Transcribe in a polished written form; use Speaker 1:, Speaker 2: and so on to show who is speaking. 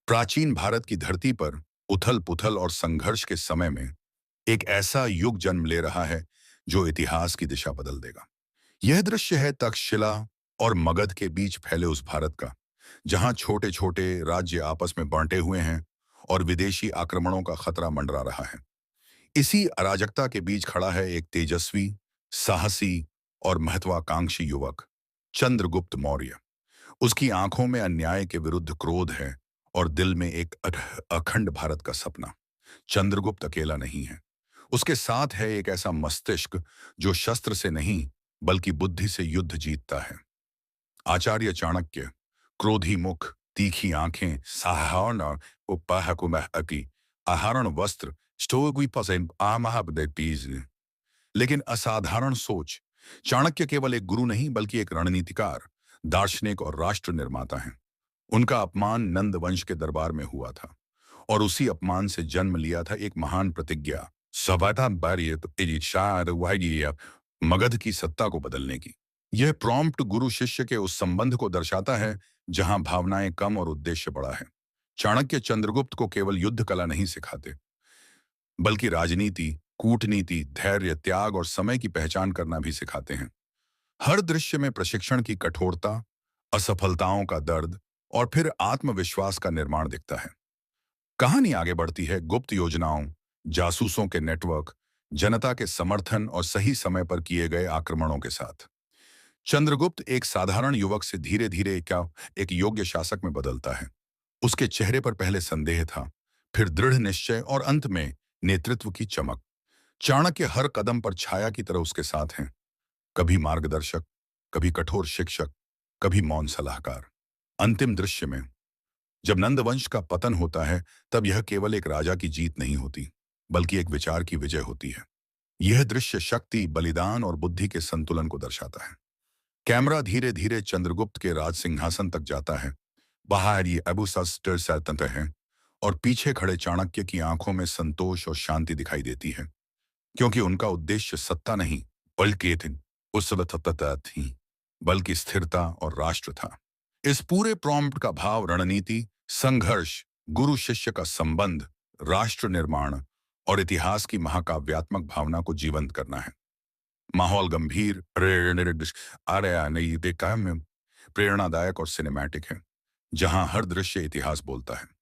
Speaker 1: प्राचीन भारत की धरती पर उथल-पुथल और संघर्ष के समय में एक ऐसा युग जन्म ले रहा है जो इतिहास की दिशा बदल देगा। यह दृश्य है तक्षशिला और मगध के बीच फैले उस भारत का, जहां छोटे-छोटे राज्य आपस में बांटे हुए हैं और विदेशी आक्रमणों का खतरा मंडरा रहा है। इसी अराजकता के बीच खड़ा है एक तेजस्वी, साहसी और महत्वाकांक्षी युवक, चंद्रगुप्त मौर्य। उसकी आंखों में अन्याय के विरुद्ध क्रोध है और दिल में एक अखंड भारत का सपना। चंद्रगुप्त अकेला नहीं है, उसके साथ है एक ऐसा मस्तिष्क जो शस्त्र से नहीं बल्कि बुद्धि से युद्ध जीतता है। आचार्य चाणक्य, क्रोधी मुख, तीखी आंखें, साहौन उपहकुमहकी, आहरण वस्त्र, लेकिन असाधारण सोच। चाणक्य केवल एक गुरु नहीं बल्कि एक रणनीतिकार, दार्शनिक और राष्ट्र निर्माता हैं। उनका अपमान नंद वंश के दरबार में हुआ था और उसी अपमान से जन्म लिया था एक महान प्रतिज्ञा, सभा मगध की सत्ता को बदलने की। यह प्रॉम्प्ट गुरु शिष्य के उस संबंध को दर्शाता है जहां भावनाएं कम और उद्देश्य बड़ा है। चाणक्य चंद्रगुप्त को केवल युद्ध कला नहीं सिखाते, बल्कि राजनीति, कूटनीति, धैर्य, त्याग और समय की पहचान करना भी सिखाते हैं। हर दृश्य में प्रशिक्षण की कठोरता, असफलताओं का दर्द और फिर आत्मविश्वास का निर्माण दिखता है। कहानी आगे बढ़ती है गुप्त योजनाओं, जासूसों के नेटवर्क, जनता के समर्थन और सही समय पर किए गए आक्रमणों के साथ। चंद्रगुप्त एक साधारण युवक से धीरे धीरे क्या एक योग्य शासक में बदलता है। उसके चेहरे पर पहले संदेह था, फिर दृढ़ निश्चय और अंत में नेतृत्व की चमक। चाणक्य हर कदम पर छाया की तरह उसके साथ हैं, कभी मार्गदर्शक, कभी कठोर शिक्षक, कभी मौन सलाहकार। अंतिम दृश्य में जब नंदवंश का पतन होता है, तब यह केवल एक राजा की जीत नहीं होती, बल्कि एक विचार की विजय होती है। यह दृश्य शक्ति, बलिदान और बुद्धि के संतुलन को दर्शाता है। कैमरा धीरे धीरे चंद्रगुप्त के राज सिंहासन तक जाता है। बाहर ये अबू सल्तनत है और पीछे खड़े चाणक्य की आंखों में संतोष और शांति दिखाई देती है, क्योंकि उनका उद्देश्य सत्ता नहीं बल्कि थी, बल्कि स्थिरता और राष्ट्र था। इस पूरे प्रॉम्प्ट का भाव रणनीति, संघर्ष, गुरु शिष्य का संबंध, राष्ट्र निर्माण और इतिहास की महाकाव्यात्मक भावना को जीवंत करना है। माहौल गंभीर, प्रेरणादायक और सिनेमैटिक है, जहां हर दृश्य इतिहास बोलता है।